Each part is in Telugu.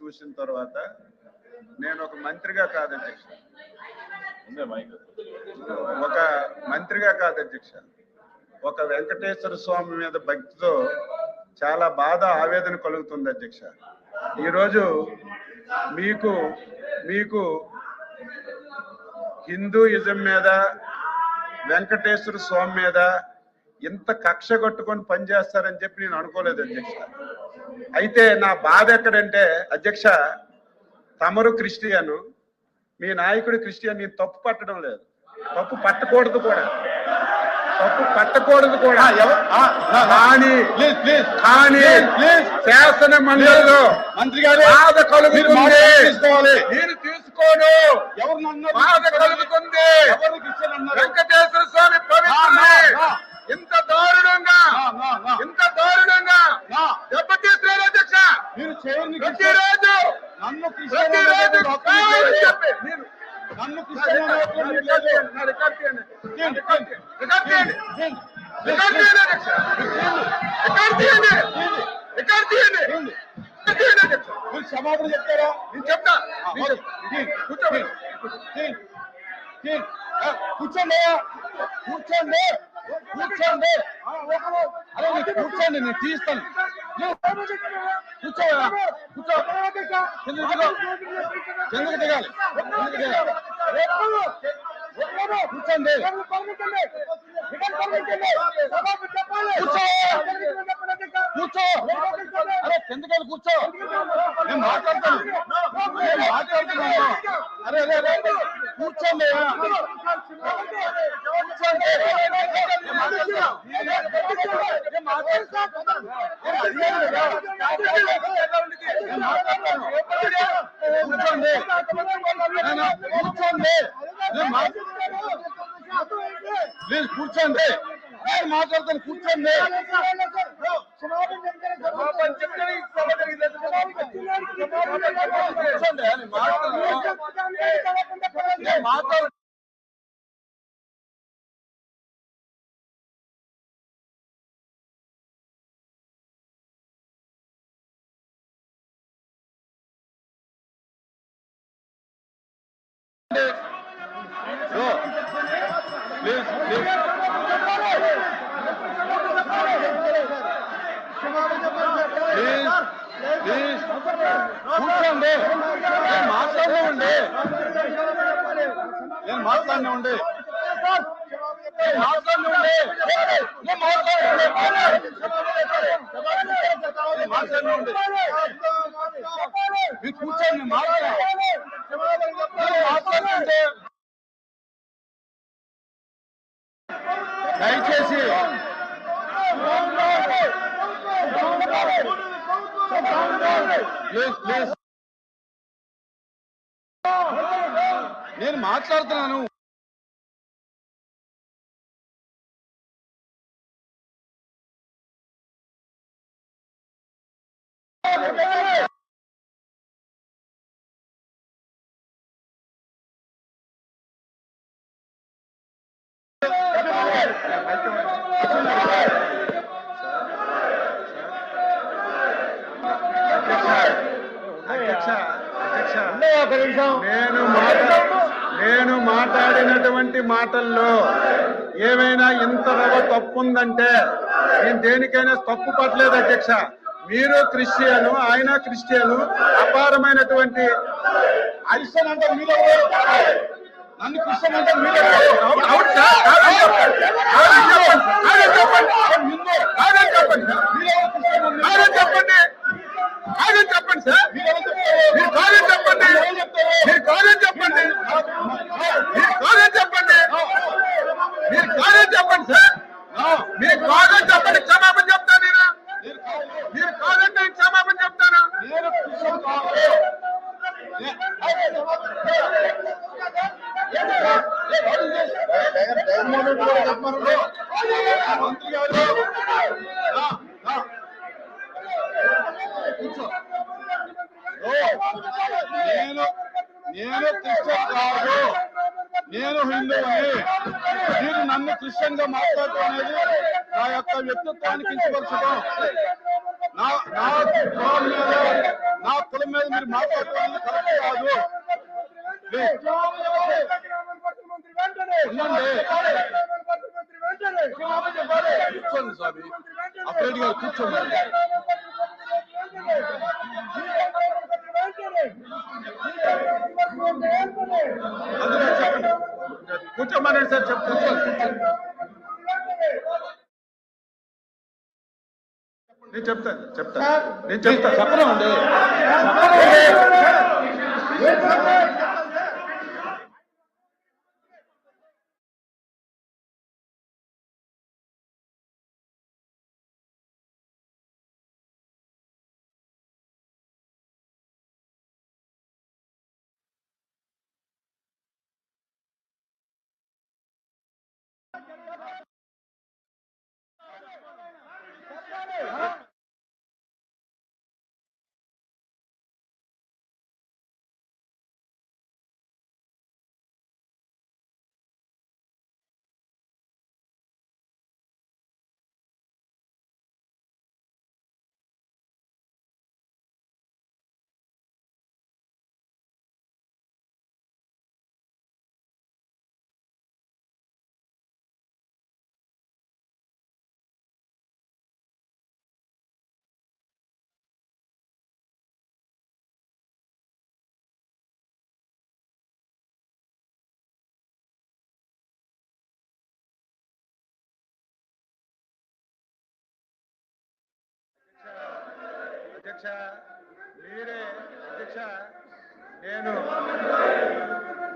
చూసిన తర్వాత నేను ఒక మంత్రిగా కాదు అధ్యక్ష, ఒక వెంకటేశ్వర స్వామి మీద భక్తితో చాలా బాధ ఆవేదన కలుగుతుంది అధ్యక్ష. ఈరోజు మీకు మీకు హిందూయిజం మీద వెంకటేశ్వర స్వామి మీద ఇంత కక్ష కట్టుకొని పనిచేస్తారని చెప్పి నేను అనుకోలేదు అధ్యక్ష. అయితే నా బాధ ఎక్కడంటే అధ్యక్ష, తమరు క్రిస్టియను, మీ నాయకుడు క్రిస్టియన్. నేను తప్పు పట్టడం లేదు, తప్పు పట్టకూడదు కూడా, కానీ శాసన మండలిలో మంత్రి గారు బాధ కలుగుతుంది, నేను తీసుకోను. బాధ కలుగుతుంది. వెంకటేశ్వర స్వామి పవిత్రుడు ఇంత దారుణంగా దెబ్బతీస్తున్నారు అధ్యక్ష. ప్రతిరోజు క్షమాపణ చెప్తారా? నేను చెప్తా. కూర్చోండి కూర్చోండి కూర్చోండి అరే కూర్చోండి, నేను తీస్తాను. కూర్చో కూర్చో, కిందకి దిగాలి, కూర్చోండి కూర్చో, అరే కిందకి కూర్చో, నేను మాట్లాడుతున్నాను. అరే అరే కూర్చోండి ప్లీజ్ కూర్చోండి, నేను మాట్లాడతాను. కూర్చోండి మాట్లాడు. కూర్చోండి, నేను మాట్లాడినండి, మీరు కూర్చోండి, మాట్లాడుతుంటే దయచేసి ప్లీజ్ నేను మాట్లాడుతున్నాను. నేను మాట్లాడినటువంటి మాటల్లో ఏమైనా ఇంత తప్పు ఉందంటే నేను దేనికైనా తప్పు పట్టలేదు అధ్యక్ష. మీరు క్రిస్టియను, ఆయన క్రిస్టియను, అపారమైనటువంటి క్రిస్టియన్ అంటే మీరు నన్ను క్రిస్టియన్ అంటే మీరు చెప్పండి సార్, మీరు కాదని చెప్పండి, మీరు కాదని చెప్పండి, మీరు కాదని చెప్పండి, మీరు కాదని చెప్పండి సార్, మీరు కాదని చెప్పండి. క్షమాపణ చెప్తాను నేను, మీరు కాదంటే క్షమాపణ చెప్తాను. మంత్రి గారు నేను క్రిస్టియన్ కాదు, నేను హిందువుని. మీరు నన్ను క్రిస్టియన్ గా మాట్లాడటం అనేది నా యొక్క వ్యక్తిత్వాన్ని కించపరచడం, నా గృహం మీద నా కులం మీద మీరు మాట్లాడటం కరెక్ట్ కాదు. కూర్చోండి స్వామి, అప్రెడ్డి గారు కూర్చోండి. కూర్చోమని సార్ చెప్తాను. నేను చెప్తాను చెప్పనండి. అధ్యక్ష మీరే అధ్యక్ష నేను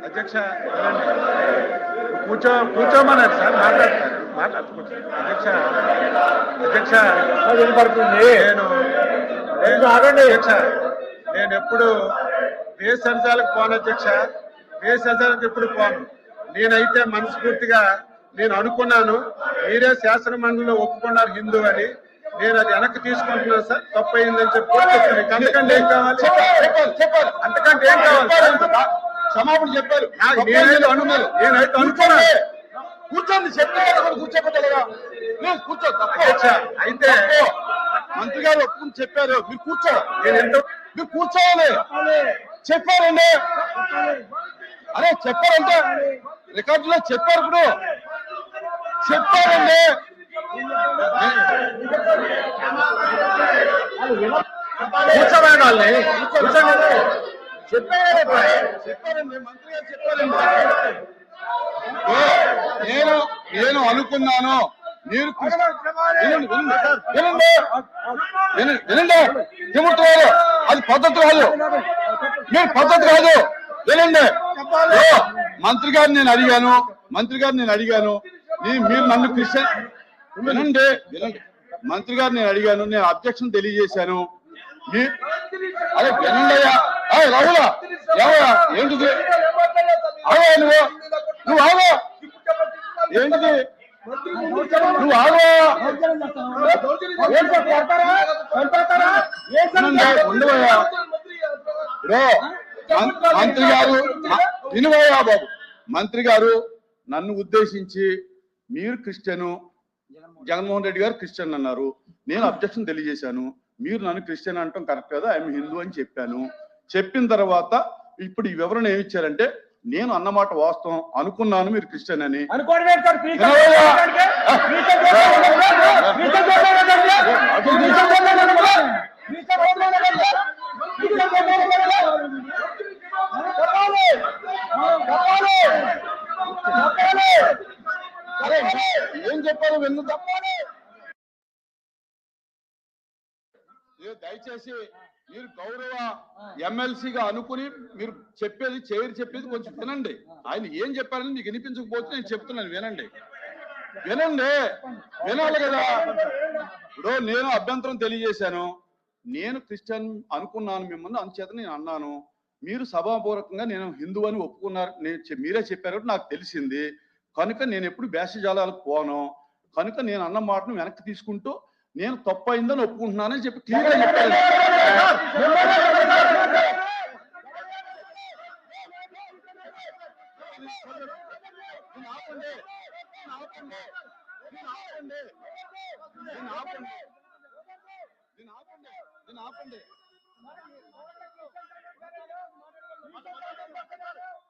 అధ్యక్ష కూర్చోమన్నారు సార్, మాట్లాడుతున్నారు అధ్యక్ష వినపడుతుంది. అధ్యక్ష నేను ఎప్పుడు దేశాలకు పోను అధ్యక్ష, దేశాలకు ఎప్పుడు పోను. నేనైతే మనస్ఫూర్తిగా నేను అనుకున్నాను, మీరే శాసన మండలిలో ఒప్పుకున్నారు హిందూ అని, నేను అది వెనక్కి తీసుకుంటున్నాను సార్, తప్పు అయిందని చెప్పి అంతకంటే ఏం కావాలి, అంతకంటే ఏం కావాలి? క్షమాపణ చెప్పారు. నేనైతే అనుకున్నాను. కూర్చోండి, చెప్పారు కూర్చోబెట్టలేదా? కూర్చో. అయితే మంత్రి గారు ఒప్పుకుని చెప్పారు, మీరు కూర్చో. మీరు కూర్చోవాలి. చెప్పారండి, అరే చెప్పారంటే రికార్డులో చెప్పారు. ఇప్పుడు చెప్పారండి. కూర్చోబోయిన వాళ్ళని చెప్పారండి, మంత్రి గారు చెప్పారండి. నేను అనుకున్నాను మీరు వినండి, తిరుగుతున్నారు, అది పద్ధతి కాదు, మీరు పద్ధతి కాదు. వినండి, మంత్రి గారిని నేను అడిగాను, మీరు నన్ను క్రిస్టియన్ వినండి, మంత్రి గారు నేను అడిగాను, నేను అబ్జెక్షన్ తెలియజేశాను. అరే వినండి అయ్యా, రావులా ఏమయ్యా, ఏంటిది? అవా నువ్వు ఆవా, ఏంటిది? నువ్వు ఆవా, ఉండవయ్యా. మంత్రి గారు వినువయ్యా బాబు, మంత్రి గారు నన్ను ఉద్దేశించి మీరు క్రిస్టియను, జగన్మోహన్ రెడ్డి గారు క్రిస్టియన్ అన్నారు. నేను అబ్జెక్షన్ తెలియజేశాను. మీరు నన్ను క్రిస్టియన్ అంటాం కరెక్ట్ కదా, ఐఎమ్ హిందూ అని చెప్పాను. చెప్పిన తర్వాత ఇప్పుడు ఈ వివరణ ఏమిచ్చారంటే, నేను అన్నమాట వాస్తవం, అనుకున్నాను మీరు క్రిస్టియన్ అని. ఏం చెప్పారు విన్ను తప్పాలి. దయచేసి మీరు గౌరవ ఎమ్మెల్సీగా అనుకుని మీరు చెప్పేది కొంచెం వినండి. ఆయన ఏం చెప్పారని మీకు వినిపించకపోతే నేను చెప్తున్నాను, వినండి వినాలి కదా. ఇప్పుడు నేను అభ్యంతరం తెలియజేశాను, నేను క్రిస్టియన్ అనుకున్నాను మిమ్మల్ని, అందుచేత నేను అన్నాను. మీరు సభాపూర్వకంగా నేను హిందూ అని ఒప్పుకున్నారు, మీరే చెప్పారు నాకు తెలిసింది కనుక నేను ఎప్పుడు భేషజాలాలకు పోను, కనుక నేను అన్న మాటను వెనక్కి తీసుకుంటూ నేను తప్పు అయిందని ఒప్పుకుంటున్నానని చెప్పి క్లియర్గా చెప్పాను.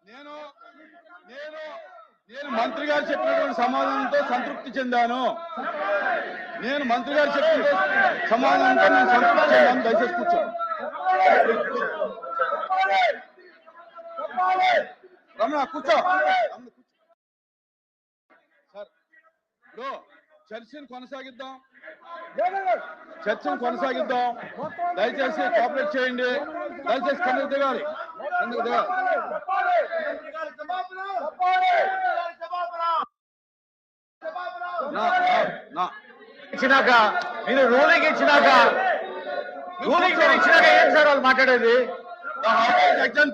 నేను నేను నేను మంత్రి గారు చెప్పినటువంటి సమాధానంతో సంతృప్తి చెందాను. నేను మంత్రి గారు చెప్పిన సమాధానంతో నేను సంతృప్తి చెందాను. దయచేసి కూర్చోండి. రమణ కూర్చో. సార్ ఇప్పుడు చర్చను కొనసాగిద్దాం. దయచేసి కోఆపరేట్ చేయండి. దయచేసి కిందకు దిగాలి. ఇచ్చినాక మీరు రూలింగ్ ఇచ్చినాక ఏం సార్ వాళ్ళు మాట్లాడేది? ఎగ్జామ్